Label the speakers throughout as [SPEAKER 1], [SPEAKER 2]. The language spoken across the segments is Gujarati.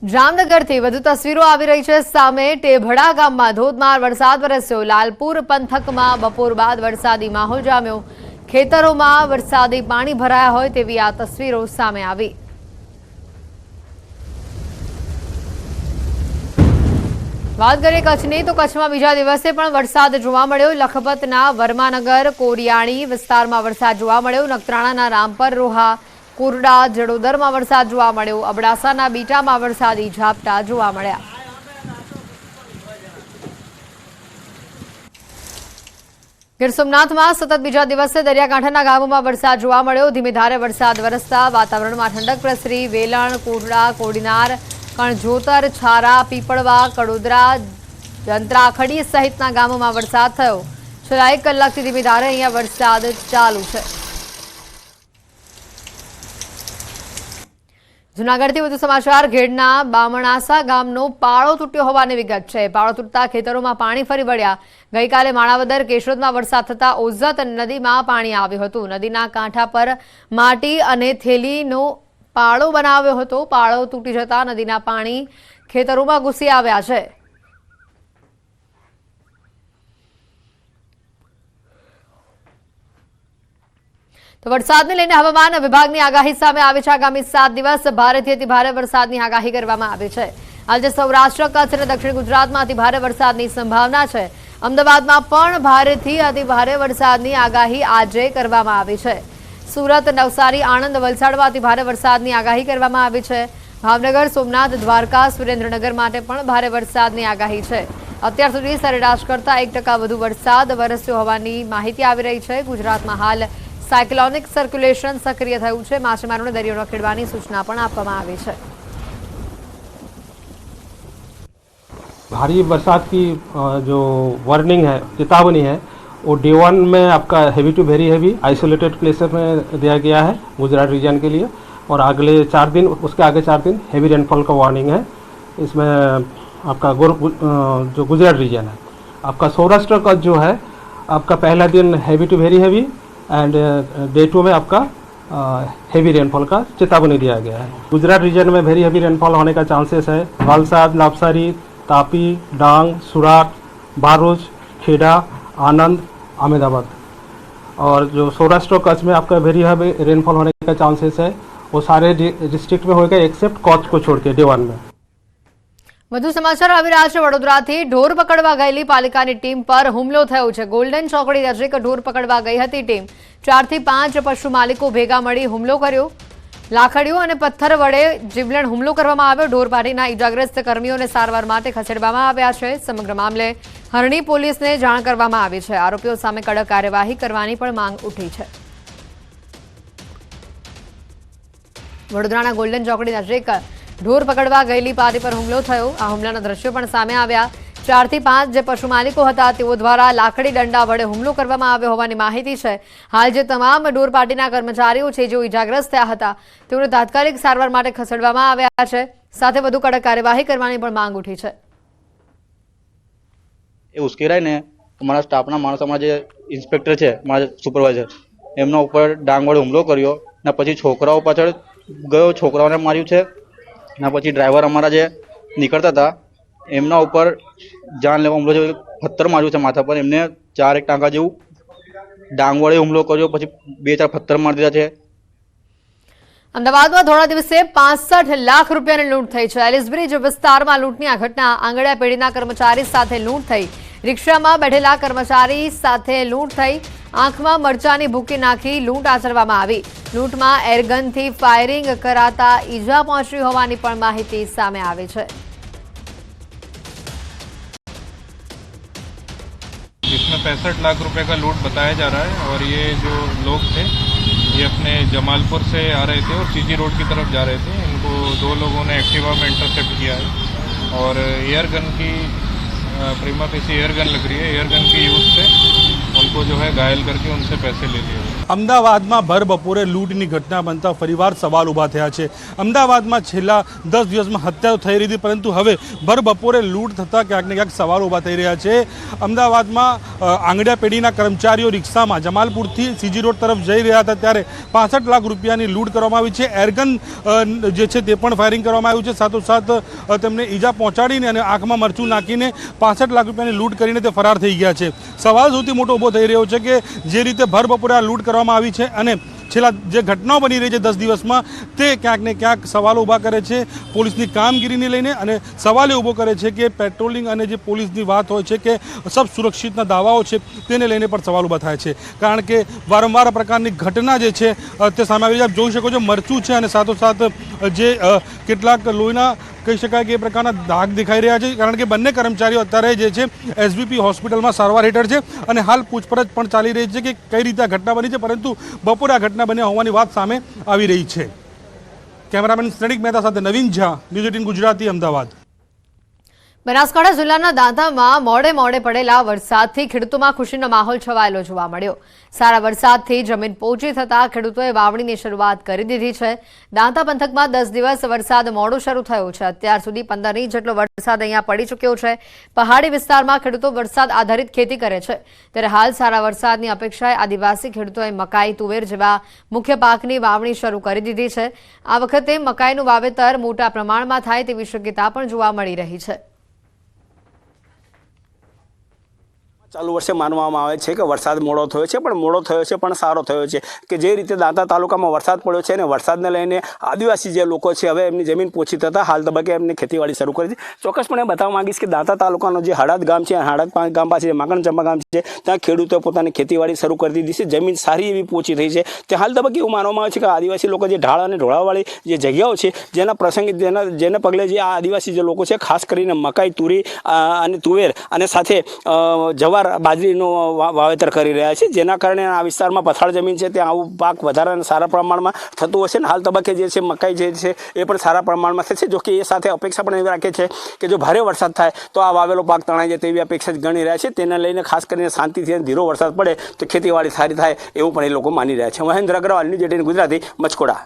[SPEAKER 1] જામનગરથી વધુ તસવીરો આવી રહી છે સામે। ટેભડા ગામમાં ધોધમાર વરસાદ વરસ્યો। લાલપુર પંથકમાં બપોર બાદ વરસાદી માહોલ જામ્યો। ખેતરોમાં વરસાદી પાણી ભરાયા હોય તેવી આ તસવીરો સામે આવી। વાત કરીએ કચ્છની તો કચ્છમાં બીજા દિવસે પણ વરસાદ જોવા મળ્યો। લખપતના વર્માનગર કોરિયાણી વિસ્તારમાં વરસાદ જોવા મળ્યો। નખત્રાણાના રામપર રોહા કુરડા જડોદરમાં વરસાદ જોવા મળ્યો। અબડાસાના બીટામાં વરસાદી ઝાપટા જોવા મળ્યા। ગીર સોમનાથમાં સતત બીજા દિવસે દરિયાકાંઠાના ગામોમાં વરસાદ જોવા મળ્યો। ધીમે ધારે વરસાદ વરસતા વાતાવરણમાં ઠંડક પ્રસરી। વેલણ કુરડા કોડીનાર કણજોતર છારા પીપળવા કડોદરા જંત્રાખડી સહિતના ગામોમાં વરસાદ થયો। છેલ્લા 1 કલાકથી ધીમે ધારે અહીંયા વરસાદ ચાલુ છે। જૂનાગઢથી વધુ સમાચાર। ઘેડના બામણાસા ગામનો પાળો તૂટ્યો હોવાની વિગત છે। પાળો તૂટતા ખેતરોમાં પાણી ફરી વળ્યા। ગઈકાલે માણાવદર કેશોદમાં વરસાદ થતા ઓઝત નદીમાં પાણી આવ્યું હતું। નદીના કાંઠા પર માટી અને થેલીનો પાળો બનાવ્યો હતો। પાળો તૂટી જતા નદીના પાણી ખેતરોમાં ઘૂસી આવ્યા છે। તો વરસાદને લઈને હવામાન વિભાગની આગાહી સામે આવી છે। આગામી 7 દિવસ ભારેથી અતિ ભારે વરસાદની આગાહી કરવામાં આવી છે। આજે સૌરાષ્ટ્ર કચ્છ અને દક્ષિણ ગુજરાતમાં અતિ ભારે વરસાદની સંભાવના છે। અમદાવાદમાં પણ ભારેથી અતિ ભારે વરસાદની આગાહી આજે કરવામાં આવી છે। સુરત નવસારી આણંદ વલસાડમાં અતિ ભારે વરસાદની આગાહી કરવામાં આવી છે। ભાવનગર સોમનાથ દ્વારકા સુરેન્દ્રનગર માટે પણ ભારે વરસાદની આગાહી છે। અત્યાર સુધી સરેરાશ કરતાં 1% વધુ વરસાદ વરસ્યો હોવાની માહિતી આવી રહી છે। ગુજરાતમાં હાલ साइक्लोनिक सर्कुलेशन सक्रिय थयुं छे। माछीमारोने दरियो न खेडवानी सूचना पण आपवामां आवी छे।
[SPEAKER 2] भारी बरसात की जो वार्निंग है, चेतावनी है, वो डे 1 में आपका heavy to very heavy isolated places में दिया गया है गुजरात रीजन के लिए। और अगले 4 दिन, उसके आगे 4 दिन हेवी रेनफॉल का वार्निंग है। इसमें आपका जो गुजरात रीजन है, आपका सौराष्ट्र का जो है, आपका पहला दिन heavy to very heavy and day 2 में आपका हेवी रेनफॉल का चेतावनी दिया गया है। गुजरात रीजन में वेरी हेवी रेनफॉल होने का चांसेस है। वलसाड नवसारी तापी डांग सुराट भरूच खेड़ा आनंद अहमदाबाद। और जो सौराष्ट्र कच्छ में आपका वेरी हेवी रेनफॉल होने का चांसेस है, वो सारे डिस्ट्रिक्ट में होगा एक्सेप्ट कच्छ को छोड़ के डे 1 में।
[SPEAKER 1] વધુ સમાચાર આવી રહ્યા છે। વડોદરાથી ઢોર પકડવા ગયેલી પાલિકાની ટીમ પર હુમલો થયો છે। ગોલ્ડન ચોકડી નજીક ઢોર પકડવા ગઈ હતી ટીમ। 4 થી 5 પશુ માલિકો ભેગા મળી હુમલો કર્યો। લાકડીઓ અને પથ્થર વડે જીવલેણ હુમલો કરવામાં આવ્યો। ઢોર પાર્ટીના ઈજાગ્રસ્ત કર્મીઓને સારવાર માટે ખસેડવામાં આવ્યા છે। સમગ્ર મામલે હરણી પોલીસને જાણ કરવામાં આવી છે। આરોપીઓ સામે કડક કાર્યવાહી કરવાની પણ માંગ ઉઠી છે। વડોદરાના ગોલ્ડન ચોકડી નજીક ઢોર પકડવા ગયેલી પારી પર હુમલો થયો। આ હુમલાના દ્રશ્યો પણ સામે આવ્યા। 4 થી 5 જે પશુ માલિકો હતા તેઓ દ્વારા લાકડી ડંડા વડે હુમલો કરવામાં આવ્યો હોવાની માહિતી છે। હાલ જે તમામ ઢોર પાર્ટીના કર્મચારીઓ છે જેઓ ઇજાગ્રસ્ત થયા હતા તેઓને તાત્કાલિક સારવાર માટે ખસેડવામાં આવ્યા છે। સાથે વધુ કડક કાર્યવાહી કરવાની પણ માંગ ઉઠી છે।
[SPEAKER 3] એ ઉશ્કેરાઈને અમારા સ્ટાફના માણસ, અમારા જે ઇન્સ્પેક્ટર છે, અમારા સુપરવાઇઝર, એમના ઉપર ડાંગ વડે હુમલો કર્યો ને પછી છોકરાઓ પાછળ ગયો, છોકરાઓને માર્યું છે। ના પછી ડ્રાઈવર અમારા જે નીકળતા હતા એમના ઉપર જાન લેવા હુમલો છે, પથ્થર માર્યું છે માથા પર। એમને 4-1 ટાંકા જેવું ડાંગ વડે હુમલો કર્યો, પછી 2-4 પથ્થર મારી દીધા છે।
[SPEAKER 1] અમદાવાદમાં થોડા દિવસે 65 લાખ રૂપિયાની લૂંટ થઈ છે। એલિસબ્રિજ વિસ્તારમાં લૂંટની આ ઘટના આંગળીયા પેઢીના કર્મચારી સાથે લૂંટ થઈ। રિક્ષામાં બેઠેલા કર્મચારી સાથે લૂંટ થઈ। આંખમાં મરચાની ભૂકી નાખી લૂંટ આચરવામાં આવી। લૂંટમાં એરગનથી ફાયરિંગ કરાતા ઈજા પહોંચી હોવાની પણ માહિતી સામે આવી છે।
[SPEAKER 4] इसमें 65 लाख रुपए का लूट बताया जा रहा है। और ये जो लोग थे ये अपने जमालपुर से आ रहे थे और सीजी रोड की तरफ जा रहे थे। इनको 2 लोगों ने एक्टिवा में इंटरसेप्ट किया है और एयर गन की प्रीमा फेसी एयर गन लग रही है, एयर गन की यूज से उनको जो है घायल करके उनसे पैसे ले लिए।
[SPEAKER 5] અમદાવાદમાં ભર બપોરે લૂંટની ઘટના બનતા ફરીવાર સવાલ ઊભા થયા છે। અમદાવાદમાં છેલ્લા 10 દિવસમાં હત્યાઓ થઈ રહી હતી, પરંતુ હવે ભર બપોરે લૂંટ થતાં ક્યાંક ને ક્યાંક સવાલ ઊભા થઈ રહ્યા છે। અમદાવાદમાં આંગડિયા પેઢીના કર્મચારીઓ રિક્ષામાં જમાલપુરથી સીજી રોડ તરફ જઈ રહ્યા હતા ત્યારે 65 લાખ રૂપિયાની લૂંટ કરવામાં આવી છે। એરગન જે છે તે પણ ફાયરિંગ કરવામાં આવ્યું છે, સાથોસાથ તેમને ઈજા પહોંચાડીને અને આંખમાં મરચું નાખીને 65 લાખ રૂપિયાની લૂંટ કરીને તે ફરાર થઈ ગયા છે। સવાલ સૌથી મોટો ઊભો થઈ રહ્યો છે કે જે રીતે ભર બપોરે આ લૂંટ કરવામાં આવી છે અને છેલ્લા જે ઘટનાઓ બની રહી છે 10 દિવસમાં તે ક્યાંક ને ક્યાંક સવાલો ઊભા કરે છે પોલીસની કામગીરીને લઈને, અને સવાલ એ ઊભો કરે છે કે પેટ્રોલિંગ અને જે પોલીસની વાત હોય છે કે સબ સુરક્ષિતના દાવાઓ છે તેને લઈને પણ સવાલ ઊભા થાય છે, કારણ કે વારંવાર આ પ્રકારની ઘટના જે છે તે સામે આવી રહી છે। આપ જોઈ શકો છો મરચું છે અને સાથોસાથ જે કેટલાક લોહીના કહી શકાય કે એ પ્રકારના દાગ દેખાઈ રહ્યા છે, કારણ કે બંને કર્મચારીઓ અત્યારે જે છે એસવીપી હોસ્પિટલમાં સારવાર હેઠળ છે અને હાલ પૂછપરછ પણ ચાલી રહી છે કે કઈ રીતે આ ઘટના બની છે, પરંતુ બપોરે આ ઘટના બન્યા હોવાની વાત સામે આવી રહી છે। કેમેરામેન સ્નેડિક મહેતા સાથે નવીન ઝા, ન્યૂઝ 18 ગુજરાતી, અમદાવાદ।
[SPEAKER 1] બનાસકાંઠા જિલ્લાના દાંતામાં મોડે પડેલા વરસાદથી ખેડૂતોમાં ખુશીનો માહોલ છવાયેલો જોવા મળ્યો। સારા વરસાદથી જમીન પોચી થતાં ખેડૂતોએ વાવણીની શરૂઆત કરી દીધી છે। દાંતા પંથકમાં 10 દિવસ વરસાદ મોડો શરૂ થયો છે। અત્યાર સુધી 15 ઇંચ જેટલો વરસાદ અહીંયા પડી ચૂક્યો છે। પહાડી વિસ્તારમાં ખેડૂતો વરસાદ આધારિત ખેતી કરે છે, ત્યારે હાલ સારા વરસાદની અપેક્ષાએ આદિવાસી ખેડૂતોએ મકાઈ, તુવેર જેવા મુખ્ય પાકની વાવણી શરૂ કરી દીધી છે। આ વખતે મકાઈનું વાવેતર મોટા પ્રમાણમાં થાય તેવી શક્યતા પણ જોવા મળી રહી છે।
[SPEAKER 6] ચાલુ વર્ષે માનવામાં આવે છે કે વરસાદ મોડો થયો છે, પણ મોડો થયો છે પણ સારો થયો છે કે જે રીતે દાંતા તાલુકામાં વરસાદ પડ્યો છે અને વરસાદને લઈને આદિવાસી જે લોકો છે હવે એમની જમીન પોચી થતાં હાલ તબક્કે એમની ખેતીવાડી શરૂ કરી છે। ચોક્કસપણે બતાવવા માંગીશ કે દાંતા તાલુકાનો જે હળદ ગામ છે, હળદ ગામ પાસે જે માંકણચંપા ગામ છે, ત્યાં ખેડૂતોએ પોતાની ખેતીવાડી શરૂ કરી દીધી છે। જમીન સારી એવી પોચી થઈ છે। ત્યાં હાલ તબક્કે એવું માનવામાં આવે છે કે આદિવાસી લોકો જે ઢાળ અને ઢોળાવાળી જે જગ્યાઓ છે જેના પ્રસંગે જેને પગલે જે આ આદિવાસી જે લોકો છે ખાસ કરીને મકાઈ, તુરી અને તુવેર અને સાથે જવાર બાજરીનું વાવેતર કરી રહ્યા છે, જેના કારણે આ વિસ્તારમાં પથાળ જમીન છે ત્યાં આવું પાક વધારે સારા પ્રમાણમાં થતું હશે। હાલ તબક્કે જે છે મકાઈ જે છે એ પણ સારા પ્રમાણમાં થશે, જો કે એ સાથે અપેક્ષા પણ એવી રાખે છે કે જો ભારે વરસાદ થાય તો આ વાવેલો પાક તણાઈ જાય તેવી અપેક્ષા ગણી રહ્યા છે। તેને લઈને ખાસ કરીને શાંતિથી ધીરો વરસાદ પડે તો ખેતીવાડી સારી થાય એવું પણ એ લોકો માની રહ્યા છે। મહેન્દ્ર અગ્રવાલ, ન્યૂઝ 18 ગુજરાતી, મચકોડા।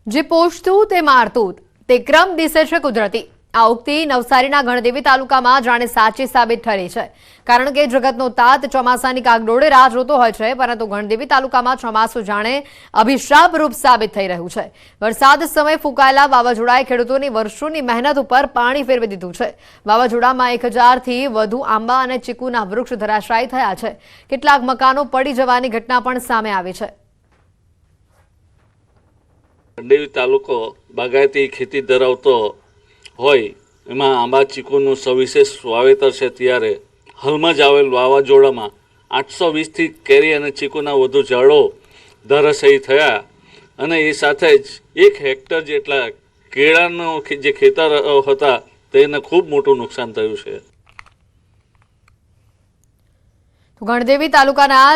[SPEAKER 1] જે પોષતું તે મારતું, તે ક્રમ દિશે છે કુદરતી। આ ઉક્તિ નવસારીના ગણદેવી તાલુકામાં જાણે સાચી સાબિત ઠરી છે, કારણ કે જગતનો તાત ચોમાસાની કાગડોળે રાહ જોતો હોય છે, પરંતુ ગણદેવી તાલુકામાં ચોમાસું જાણે અભિશાપ રૂપ સાબિત થઈ રહ્યું છે। વરસાદ સમયે ફૂંકાયેલા વાવાઝોડાએ ખેડૂતોની વર્ષોની મહેનત ઉપર પાણી ફેરવી દીધું છે। વાવાઝોડામાં 1000થી વધુ આંબા અને ચીકુના વૃક્ષ ધરાશાયી થયા છે। કેટલાક મકાનો પડી જવાની ઘટના પણ સામે આવી છે।
[SPEAKER 7] ગણદેવી તાલુકો બાગાયતી ખેતી ધરાવતો હોય એમાં આંબા ચીકુનું સવિશેષ વાવેતર છે, ત્યારે હાલમાં જ આવેલ વાવાઝોડામાં 820થી કેરી અને ચીકુના વધુ ઝાડો ધરાશાયી થયા અને એ સાથે જ 1 હેક્ટર જેટલા કેળાનો જે ખેતર હતા તેને ખૂબ મોટું નુકસાન થયું છે।
[SPEAKER 1] ગણદેવી તાલુકાના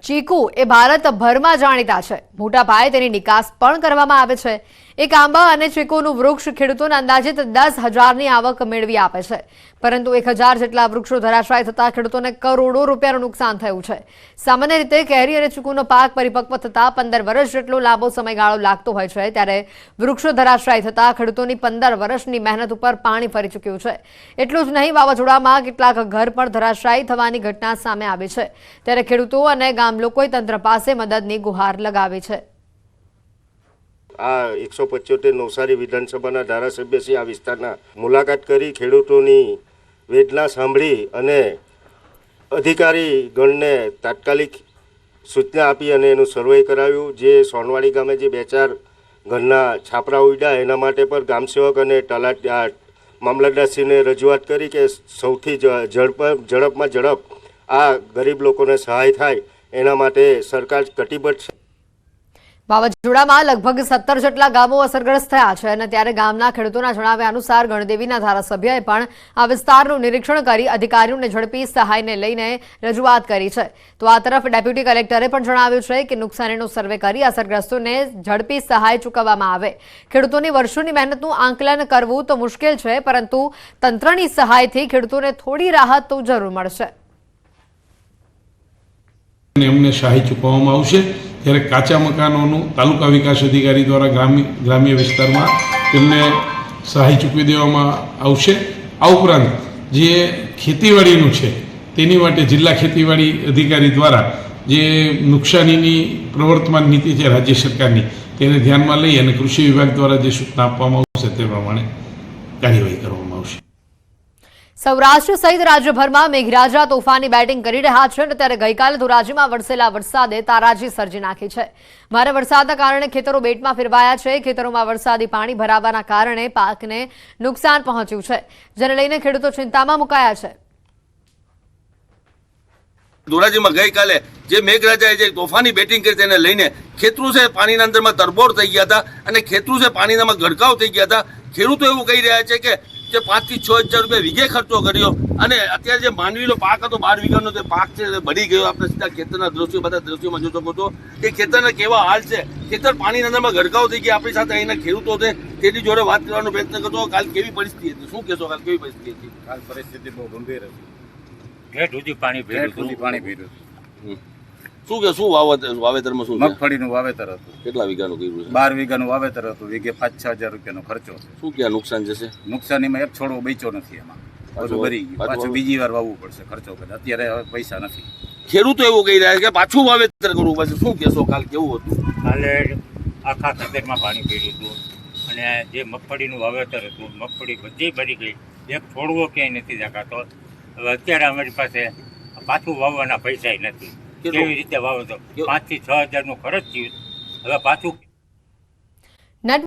[SPEAKER 1] ચીકુ એ ભારતભરમાં જાણીતા છે। મોટા પાયે તેની નિકાસ પણ કરવામાં આવે છે। એક આંબા અને ચીકુનું વૃક્ષ ખેડૂતોને અંદાજિત 10,000ની આવક મેળવી આપે છે, પરંતુ 1000 જેટલા વૃક્ષો ધરાશાયી થતાં ખેડૂતોને કરોડો રૂપિયાનું નુકસાન થયું છે। સામાન્ય રીતે કેરી અને ચીકુનો પાક પરિપક્વ થતાં 15 વર્ષ જેટલો લાંબો સમયગાળો લાગતો હોય છે, ત્યારે વૃક્ષો ધરાશાયી થતાં ખેડૂતોની 15 વર્ષની મહેનત ઉપર પાણી ફરી ચૂક્યું છે। એટલું જ નહીં, વાવાઝોડામાં કેટલાક ઘર પણ ધરાશાયી થવાની ઘટના સામે આવી છે, ત્યારે ખેડૂતો અને ગામ લોકોએ તંત્ર પાસે મદદની ગુહાર લગાવી છે।
[SPEAKER 8] આ 175 નવસારી વિધાનસભાના ધારાસભ્યશ્રી આ વિસ્તારના મુલાકાત કરી ખેડૂતોની વેદના સાંભળી અને અધિકારી ગણને તાત્કાલિક સૂચના આપી અને એનું સર્વે કરાવ્યું। જે સોનવાડી ગામે જે 2-4 ઘરના છાપરા ઉડ્યા એના માટે પણ ગામસેવક અને મામલતદારશ્રીને રજૂઆત કરી કે સૌથી ઝડપમાં ઝડપ આ ગરીબ લોકોને સહાય થાય એના માટે સરકાર કટિબદ્ધ છે।
[SPEAKER 1] વાવાઝોડામાં લગભગ 17 જેટલા ગામો અસરગ્રસ્ત થયા છે, અને ત્યારે ગામના ખેડૂતોના જણાવ્યા અનુસાર ગણદેવીના ધારાસભ્યએ પણ આ વિસ્તારનું નિરીક્ષણ કરી અધિકારીઓને ઝડપી સહાયને લઈને રજૂઆત કરી છે। તો આ તરફ ડેપ્યુટી કલેક્ટરે પણ જણાવ્યું છે કે નુકસાનીનો સર્વે કરી અસરગ્રસ્તોને ઝડપી સહાય ચૂકવવામાં આવે। ખેડૂતોની વર્ષોની મહેનતનું આંકલન કરવું તો મુશ્કેલ છે, પરંતુ તંત્રની સહાયથી ખેડૂતોને થોડી રાહત તો જરૂર મળશે।
[SPEAKER 9] અને એમને સહાય ચૂકવવામાં આવશે. જ્યારે કાચા મકાનોનું તાલુકા વિકાસ અધિકારી દ્વારા ગ્રામ્ય વિસ્તારમાં તેમને સહાય ચૂકવી દેવામાં આવશે. આ ઉપરાંત જે ખેતીવાડીનું છે તેની માટે જિલ્લા ખેતીવાડી અધિકારી દ્વારા જે નુકસાનીની પ્રવર્તમાન નીતિ છે રાજ્ય સરકારની તેને ધ્યાનમાં લઈ અને કૃષિ વિભાગ દ્વારા જે સૂચના આપવામાં આવશે તે પ્રમાણે કાર્યવાહી કરવામાં આવશે.
[SPEAKER 1] સૌરાષ્ટ્ર સહિત રાજ્યભરમાં મેઘરાજા તોફાની બેટિંગ કરી રહ્યા છે અને ત્યારે ગઈકાલે ધોરાજીમાં વરસેલા વરસાદે તારાજી સર્જી નાખી છે. ભારે વરસાદના કારણે ખેતરો બેટમાં ફેરવાયા છે. ખેતરોમાં વરસાદી પાણી ભરાવાના કારણે પાકને નુકસાન પહોંચ્યું છે, જેને લઈને ખેડૂતો ચિંતામાં મુકાયા છે.
[SPEAKER 10] ધોરાજીમાં ગઈકાલે જે મેઘરાજાએ જે તોફાની બેટિંગ કરી તેને લઈને ખેતરો છે પાણીના અંદરમાં તરબોળ થઈ ગયા હતા અને ખેતરો છે પાણીનામાં ગરકાવ થઈ ગયા હતા. ખેડૂતો એવું કહી રહ્યા છે કે જે 5 થી 6 હજાર રૂપિયા વીઘે ખર્ચો કર્યો અને અત્યારે જે માંડવીનો પાક હતો 12 વીઘાનો તે પાક છે બળી ગયો. આપણે સીધા ખેતરના દ્રશ્યો બધા દ્રશ્યોમાં જોઈ શકો છો કે ખેતરના કેવા હાલ છે. ખેતર પાણીના અંદરમાં ગરકાવ થઈ ગયા. આપણી સાથે અહીંના ખેડૂતો છે તેની જોડે વાત કરવાનો પ્રયત્ન કરતો. કાલ કેવી પરિસ્થિતિ હતી, શું કહેશો? કાલ કેવી પરિસ્થિતિ હતી?
[SPEAKER 11] કાલ પરિસ્થિતિ બહુ ગંભીર હતી. ઘેટ સુધી પાણી ભર્યું.
[SPEAKER 10] શું કે શું વાવેતરમાં શું
[SPEAKER 11] મગફળીનું વાવેતર હતું.
[SPEAKER 10] કેટલા વીઘાનું કર્યું છે?
[SPEAKER 11] 12 વીઘાનું વાવેતર હતું. વીઘે 5-6 હજાર રૂપિયાનો ખર્ચો છે.
[SPEAKER 10] શું ક્યાં નુકસાન જશે?
[SPEAKER 11] નુકસાનીમાં એક છોડવો બેચો નથી. એમાં બધું ભરી ગયું. પાછું બીજી વાર વાવવું પડશે ખર્ચો કરે. અત્યારે હવે પૈસા નથી.
[SPEAKER 10] ખેડૂતો એવું કહી રહ્યા છે કે પાછું વાવેતર કરવું પડશે. શું કહેશો? કાલ કેવું હતું?
[SPEAKER 12] કાલે આખા ખેતરમાં પાણી પીડ્યું હતું અને જે મગફળીનું વાવેતર હતું મગફળી બધી ભરી ગઈ. એક છોડવો ક્યાંય નથી દેખાતો. હવે અત્યારે અમારી પાસે પાછું વાવવાના પૈસા નથી. કેવી રીતે વાવો તો 5 થી 6 હજારનો ખર્ચ થયું. હવે પાછું